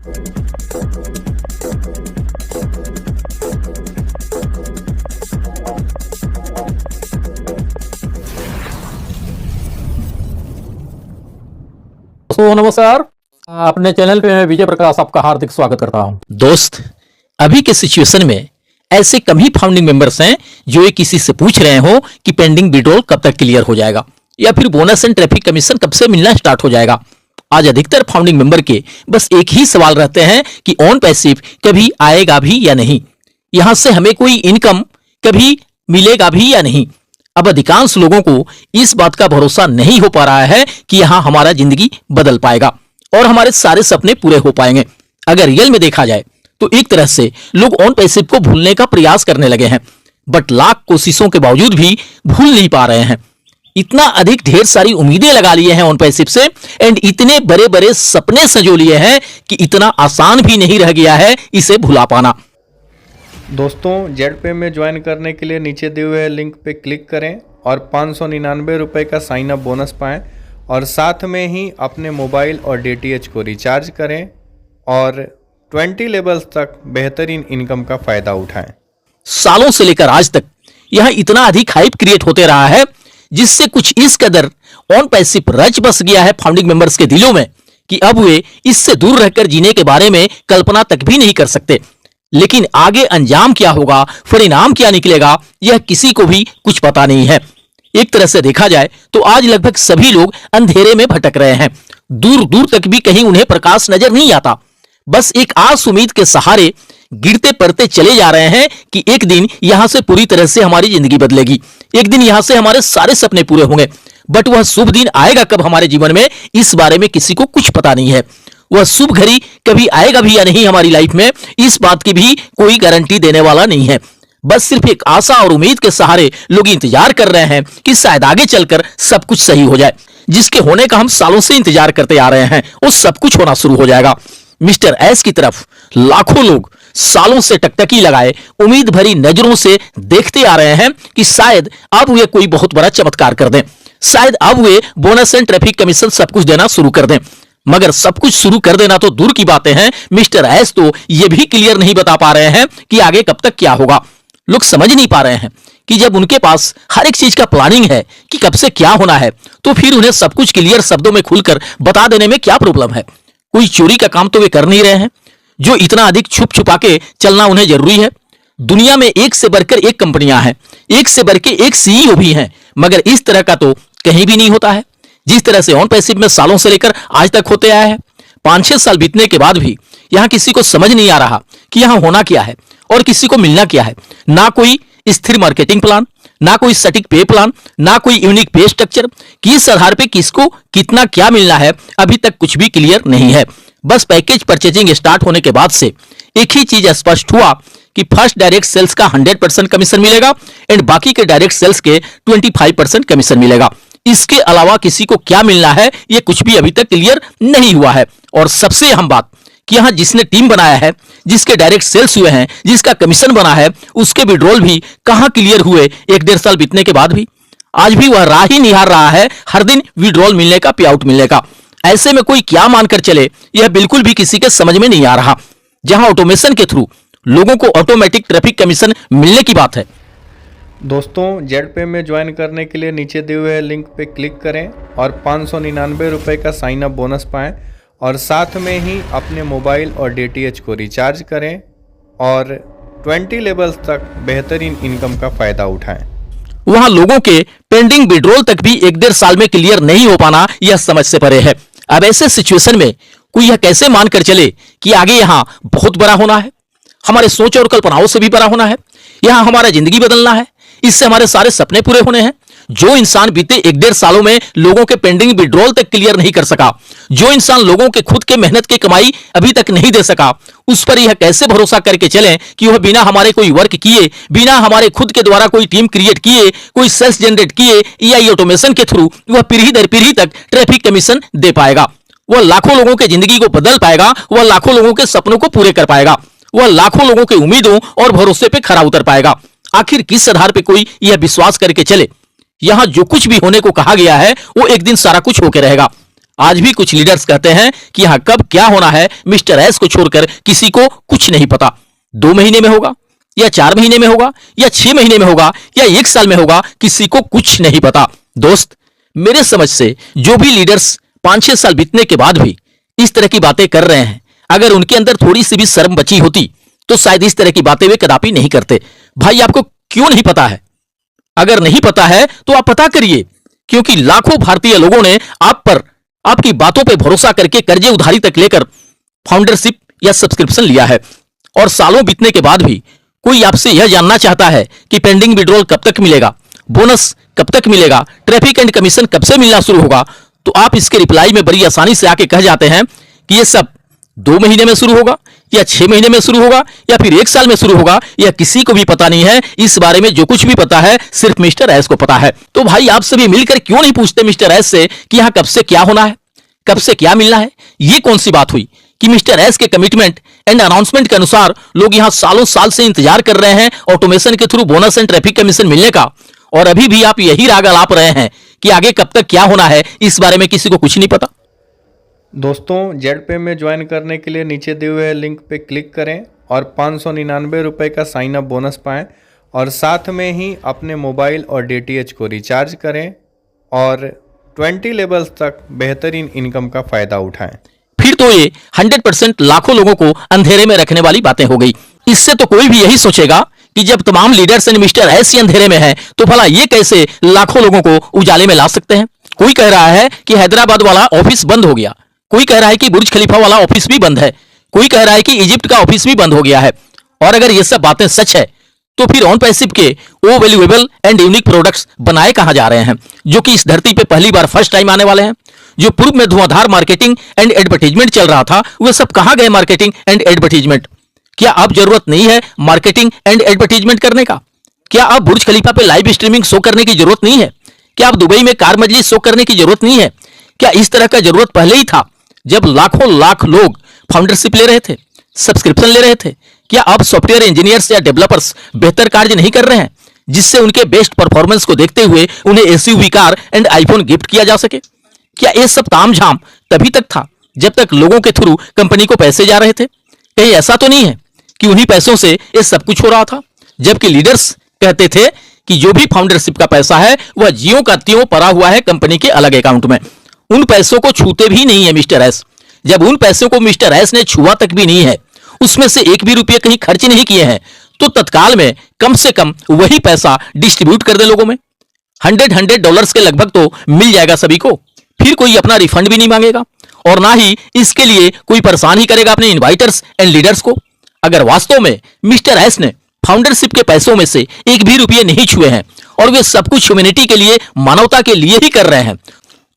दोस्तों नमस्कार, अपने चैनल पे मैं विजय प्रकाश आपका हार्दिक स्वागत करता हूं। दोस्त, अभी के सिचुएशन में ऐसे कम ही फाउंडिंग मेंबर्स हैं जो ये किसी से पूछ रहे हो कि पेंडिंग विड्रॉल कब तक क्लियर हो जाएगा या फिर बोनस एंड ट्रैफिक कमीशन कब से मिलना स्टार्ट हो जाएगा। आज अधिकतर फाउंडिंग मेंबर के बस एक ही सवाल रहते हैं कि ऑन पैसिव कभी आएगा भी या नहीं, यहां से हमें कोई इनकम कभी मिलेगा भी या नहीं। अब अधिकांश लोगों को इस बात का भरोसा नहीं हो पा रहा है कि यहां हमारा जिंदगी बदल पाएगा और हमारे सारे सपने पूरे हो पाएंगे। अगर रियल में देखा जाए तो एक तरह से लोग ऑन पैसिव को भूलने का प्रयास करने लगे हैं, बट लाख कोशिशों के बावजूद भी भूल नहीं पा रहे हैं। इतना अधिक ढेर सारी उम्मीदें लगा लिए हैं ऑन पैसिव से एंड इतने बड़े बड़े सपने संजो लिए हैं कि इतना आसान भी नहीं रह गया है इसे भुला पाना। दोस्तों, जेड पे में ज्वाइन करने के लिए नीचे दिए हुए लिंक पे क्लिक करें और 599 रुपये का साइन अप बोनस पाएं और साथ में ही अपने मोबाइल और डीटीएच को रिचार्ज करें और 20 लेवल्स तक बेहतरीन इनकम का फ़ायदा उठाएं। सालों से लेकर आज तक यहां इतना अधिक हाइप क्रिएट होते रहा है जिससे कुछ इस कदर ऑन पैसिव रच बस गया है फाउंडिंग मेंबर्स के दिलों में कि अब वे इससे दूर रहकर जीने के बारे में कल्पना तक भी नहीं कर सकते। लेकिन आगे अंजाम क्या होगा, परिणाम क्या निकलेगा, यह किसी को भी कुछ पता नहीं है। एक तरह से देखा जाए तो आज लगभग सभी लोग अंधेरे में भटक रहे हैं। दूर दूर तक भी कहीं उन्हें प्रकाश नजर नहीं आता। बस एक आस उम्मीद के सहारे गिरते पड़ते चले जा रहे हैं कि एक दिन यहां से पूरी तरह से हमारी जिंदगी बदलेगी, एक दिन यहां से हमारे सारे सपने पूरे होंगे। बट वह शुभ दिन आएगा कब हमारे जीवन में, इस बारे में किसी को कुछ पता नहीं है। वह शुभ घड़ी कभी आएगा भी या नहीं हमारी लाइफ में, इस बात की भी कोई गारंटी देने वाला नहीं है। बस सिर्फ एक आशा और उम्मीद के सहारे लोग इंतजार कर रहे हैं कि शायद आगे चलकर सब कुछ सही हो जाए। जिसके होने का हम सालों से इंतजार करते आ रहे हैं वो सब कुछ होना शुरू हो जाएगा। मिस्टर एस की तरफ लाखों लोग सालों से टकटकी लगाए उम्मीद भरी नजरों से देखते आ रहे हैं कि शायद अब वे कोई बहुत बड़ा चमत्कार कर दें, शायद अब वे बोनस एंड ट्रैफिक कमीशन सब कुछ देना शुरू कर दें। मगर सब कुछ शुरू कर देना तो दूर की बातें हैं, मिस्टर एस तो ये भी क्लियर नहीं बता पा रहे हैं कि आगे कब तक क्या होगा। लोग समझ नहीं पा रहे हैं कि जब उनके पास हर एक चीज का प्लानिंग है कि कब से क्या होना है, तो फिर उन्हें सब कुछ क्लियर शब्दों में खुलकर बता देने में क्या प्रॉब्लम है। कोई चोरी का काम तो वे कर नहीं रहे हैं जो इतना अधिक छुप छुपा के चलना उन्हें जरूरी है। दुनिया में एक से बढ़कर एक कंपनियां हैं, एक से बढ़कर एक सीईओ भी हैं, मगर इस तरह का तो कहीं भी नहीं होता है जिस तरह से ऑन पैसिव में सालों से लेकर आज तक होते आया है। 5-6 साल बीतने के बाद भी यहां किसी को समझ नहीं आ रहा कि यहां होना क्या है और किसी को मिलना क्या है। ना कोई स्थिर मार्केटिंग प्लान, ना कोई सटीक पे प्लान, ना कोई यूनिक पे स्ट्रक्चर, किस आधार पे किसको कितना क्या मिलना है अभी तक कुछ भी क्लियर नहीं है। बस पैकेज परचेजिंग स्टार्ट होने के बाद से एक ही चीज स्पष्ट हुआ कि फर्स्ट डायरेक्ट सेल्स का 100% कमीशन मिलेगा एंड बाकी के डायरेक्ट सेल्स के 25% कमीशन मिलेगा। इसके अलावा किसी को क्या मिलना है यह कुछ भी अभी तक क्लियर नहीं हुआ है। और सबसे अहम बात कि यहां जिसने टीम बनाया है, जिसके डायरेक्ट सेल्स हुए हैं, जिसका कमीशन बना है, उसके विड्रॉल भी कहां क्लियर हुए 1-1.5 साल बीतने के बाद भी। आज भी वह राह ही निहार रहा है हर दिन विड्रॉल मिलने का, पे आउट मिलने का। ऐसे में कोई क्या मानकर चले यह बिल्कुल भी किसी के समझ में नहीं आ रहा। जहां ऑटोमेशन के थ्रू लोगों को ऑटोमेटिक ट्रैफिक कमीशन मिलने की बात है। दोस्तों, जेड पे में ज्वाइन करने के लिए नीचे दिए हुए लिंक पे क्लिक करें और 599 रुपये का साइन अप बोनस पाएं और साथ में ही अपने मोबाइल और डीटीएच को रिचार्ज करें और 20 लेवल्स तक बेहतरीन इनकम का फ़ायदा उठाएं। वहां लोगों के पेंडिंग विड्रॉल तक भी 1-1.5 साल में क्लियर नहीं हो पाना यह समझ से परे है। अब ऐसे सिचुएशन में कोई यह कैसे मानकर चले कि आगे यहां बहुत बड़ा होना है, हमारे सोच और कल्पनाओं से भी बड़ा होना है, यहां हमारा जिंदगी बदलना है, इससे हमारे सारे सपने पूरे होने हैं। जो इंसान बीते 1-1.5 सालों में लोगों के पेंडिंग विड्रॉल तक क्लियर नहीं कर सका, जो इंसान लोगों के खुद के मेहनत की कमाई अभी तक नहीं दे सका, उस पर यह कैसे भरोसा करके चलें कि वह बिना हमारे कोई वर्क किए, बिना हमारे खुद के द्वारा कोई टीम क्रिएट किए, कोई सेल्स जनरेट किए या ऑटोमेशन के थ्रू वह पीढ़ी दर पीढ़ी तक ट्रैफिक कमीशन दे पाएगा, वह लाखों लोगों के जिंदगी को बदल पाएगा, वह लाखों लोगों के सपनों को पूरे कर पाएगा, वह लाखों लोगों की उम्मीदों और भरोसे पे खरा उतर पाएगा। आखिर किस आधार पे कोई यह विश्वास करके चले यहां जो कुछ भी होने को कहा गया है वो एक दिन सारा कुछ होके रहेगा। आज भी कुछ लीडर्स कहते हैं कि यहां कब क्या होना है मिस्टर एस को छोड़कर किसी को कुछ नहीं पता। 2 महीने में होगा या 4 महीने में होगा या 6 महीने में होगा या 1 साल में होगा, किसी को कुछ नहीं पता। दोस्त, मेरे समझ से जो भी लीडर्स 5-6 साल बीतने के बाद भी इस तरह की बातें कर रहे हैं, अगर उनके अंदर थोड़ी सी भी शर्म बची होती तो शायद इस तरह की बातें वे कदापि नहीं करते। भाई, आपको क्यों नहीं पता है? अगर नहीं पता है तो आप पता करिए, क्योंकि लाखों भारतीय लोगों ने आप पर, आपकी बातों पर भरोसा करके कर्जे उधारी तक लेकर फाउंडरशिप या सब्सक्रिप्शन लिया है। और सालों बीतने के बाद भी कोई आपसे यह जानना चाहता है कि पेंडिंग विड्रॉल कब तक मिलेगा, बोनस कब तक मिलेगा, ट्रैफिक एंड कमीशन कब से मिलना शुरू होगा, तो आप इसके रिप्लाई में बड़ी आसानी से आके कह जाते हैं कि ये सब 2 महीने में शुरू होगा या 6 महीने में शुरू होगा या फिर 1 साल में शुरू होगा, या किसी को भी पता नहीं है। इस बारे में जो कुछ भी पता है सिर्फ मिस्टर एस को पता है। तो भाई, आप सभी मिलकर क्यों नहीं पूछते मिस्टर एस से कि यहां कब से क्या होना है, कब से क्या मिलना है? ये कौन सी बात हुई कि मिस्टर एस के कमिटमेंट एंड अनाउंसमेंट के अनुसार लोग यहां सालों साल से इंतजार कर रहे हैं ऑटोमेशन के through bonus and traffic commission मिलने का, और अभी भी आप यही राग अलाप रहे हैं कि आगे कब तक क्या होना है, इस बारे में किसी को कुछ नहीं पता। दोस्तों, जेड में ज्वाइन करने के लिए नीचे दिए हुए लिंक पे क्लिक करें और 599 रुपये का साइन अप बोनस पाएं, और साथ में ही अपने मोबाइल और डीटीएच को रिचार्ज करें और 20 लेवल्स तक बेहतरीन इनकम का फ़ायदा उठाएं। फिर तो ये 100% लाखों लोगों को अंधेरे में रखने वाली बातें हो गई। इससे तो कोई भी यही सोचेगा कि जब तमाम लीडर्स एंड मिस्टर एस अंधेरे में हैं, तो भला ये कैसे लाखों लोगों को उजाले में ला सकते हैं? कोई कह रहा है कि हैदराबाद वाला ऑफिस बंद हो गया, कोई कह रहा है कि बुर्ज खलीफा वाला ऑफिस भी बंद है, कोई कह रहा है कि इजिप्ट का ऑफिस भी बंद हो गया है। और अगर ये सब बातें सच है तो फिर ऑन पैसिव के वो वैल्यूएबल एंड यूनिक प्रोडक्ट्स बनाए कहां जा रहे हैं, जो कि इस धरती पे पहली बार फर्स्ट टाइम आने वाले हैं? जो पूर्व में धुआंधार मार्केटिंग एंड एडवर्टीजमेंट चल रहा था, वह सब कहां गए मार्केटिंग एंड एडवर्टीजमेंट? क्या अब जरूरत नहीं है मार्केटिंग एंड एडवर्टीजमेंट करने का? क्या अब बुर्ज खलीफा पे लाइव स्ट्रीमिंग शो करने की जरूरत नहीं है? क्या अब दुबई में कार मजलिस शो करने की जरूरत नहीं है? क्या इस तरह का जरूरत पहले ही था जब लाखों लाख लोग फाउंडरशिप ले रहे थे, सब्सक्रिप्शन ले रहे थे? क्या अब सॉफ्टवेयर इंजीनियर्स या डेवलपर्स बेहतर कार्य नहीं कर रहे हैं, जिससे उनके बेस्ट परफॉर्मेंस को देखते हुए उन्हें SUV car and iPhone gift किया जा सके? क्या ये सब तामझाम तभी तक था जब तक लोगों के थ्रू कंपनी को पैसे जा रहे थे? कहीं ऐसा तो नहीं है कि उन्हीं पैसों से ये सब कुछ हो रहा था, जबकि लीडर्स कहते थे कि जो भी फाउंडरशिप का पैसा है वह जियों का त्यों पड़ा हुआ है कंपनी के अलग अकाउंट में, उन पैसों को छूते भी नहीं है मिस्टर एस। जब उन पैसों को मिस्टर एस ने छुआ तक भी नहीं है, उसमें से एक भी रुपये कहीं खर्च नहीं किए हैं, तो तत्काल में कम से कम वही पैसा डिस्ट्रीब्यूट कर दे लोगों में। $100 के लगभग तो मिल जाएगा सभी को, फिर कोई अपना रिफंड भी नहीं मांगेगा और ना ही इसके लिए कोई परेशान ही करेगा अपने इन्वाइटर्स एंड लीडर्स को। अगर वास्तव में मिस्टर एस ने फाउंडरशिप के पैसों में से एक भी रुपये नहीं छुए हैं और वे सब कुछ ह्यूमैनिटी के लिए, मानवता के लिए ही कर रहे हैं,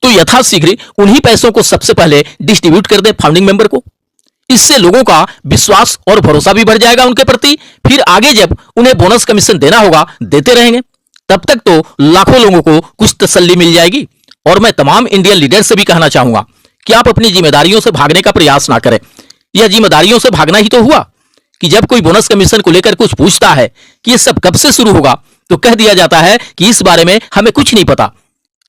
तो यथाशीघ्र उन्हीं पैसों को सबसे पहले डिस्ट्रीब्यूट कर दे फाउंडिंग मेंबर को। इससे लोगों का विश्वास और भरोसा भी बढ़ जाएगा उनके प्रति। फिर आगे जब उन्हें बोनस कमीशन देना होगा, देते रहेंगे, तब तक तो लाखों लोगों को कुछ तसल्ली मिल जाएगी। और मैं तमाम इंडियन लीडर से भी कहना चाहूंगा कि आप अपनी जिम्मेदारियों से भागने का प्रयास ना करें। यह जिम्मेदारियों से भागना ही तो हुआ कि जब कोई बोनस कमीशन को लेकर कुछ पूछता है कि ये सब कब से शुरू होगा, तो कह दिया जाता है कि इस बारे में हमें कुछ नहीं पता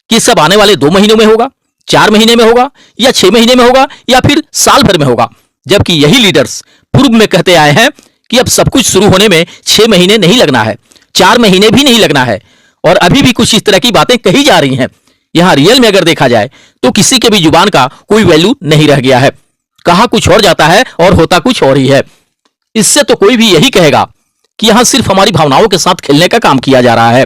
कि सब आने वाले 2 महीनों में होगा, 4 महीने में होगा या 6 महीने में होगा या फिर साल भर में होगा। जबकि यही लीडर्स पूर्व में कहते आए हैं कि अब सब कुछ शुरू होने में 6 महीने नहीं लगना है, 4 महीने भी नहीं लगना है, और अभी भी कुछ इस तरह की बातें कही जा रही हैं। यहां रियल में अगर देखा जाए तो किसी के भी जुबान का कोई वैल्यू नहीं रह गया है, कहा कुछ और जाता है और होता कुछ और ही है। इससे तो कोई भी यही कहेगा कि यहां सिर्फ हमारी भावनाओं के साथ खेलने का काम किया जा रहा है।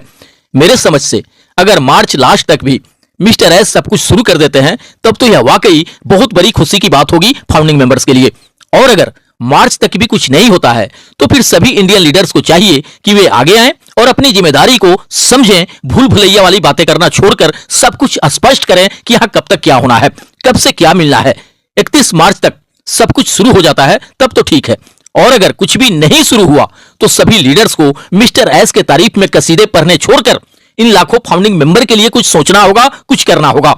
मेरे समझ से अगर मार्च लास्ट तक भी मिस्टर एस सब कुछ शुरू कर देते हैं, तब तो यह वाकई बहुत बड़ी खुशी की बात होगी फाउंडिंग मेंबर्स के लिए। और अगर मार्च तक भी कुछ नहीं होता है, तो फिर सभी इंडियन लीडर्स को चाहिए कि वे आगे आएं और अपनी जिम्मेदारी को समझें, भूल भुलैया वाली बातें करना छोड़कर सब कुछ स्पष्ट करें कि यहां कब तक क्या होना है, कब से क्या मिलना है। 31 मार्च तक सब कुछ शुरू हो जाता है तब तो ठीक है, और अगर कुछ भी नहीं शुरू हुआ तो सभी लीडर्स को मिस्टर एस के तारीफ में कसीदे पढ़ने छोड़कर इन लाखों फाउंडिंग मेंबर के लिए कुछ सोचना होगा, कुछ करना होगा।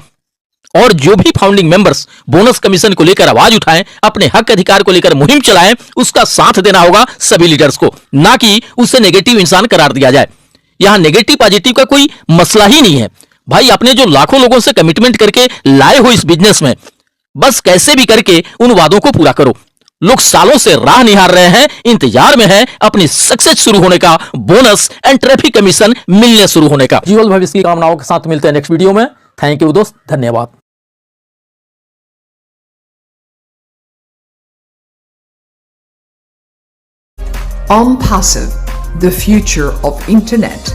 और जो भी फाउंडिंग मेंबर्स बोनस कमीशन को लेकर आवाज उठाएं, अपने हक अधिकार को लेकर मुहिम चलाएं, उसका साथ देना होगा सभी लीडर्स को, ना कि उसे नेगेटिव इंसान करार दिया जाए। यहां नेगेटिव पॉजिटिव का कोई मसला ही नहीं है। भाई आपने जो लाखों लोगों से कमिटमेंट करके लाए हो इस बिजनेस में, बस कैसे भी करके उन वादों को पूरा करो। लोग सालों से राह निहार रहे हैं, इंतजार में हैं अपनी सक्सेस शुरू होने का, बोनस एंड ट्रैफिक कमीशन मिलने शुरू होने का। जीवन भविष्य की कामनाओं के साथ मिलते हैं नेक्स्ट वीडियो में। थैंक यू दोस्त, धन्यवाद। OnPassive, the future of internet.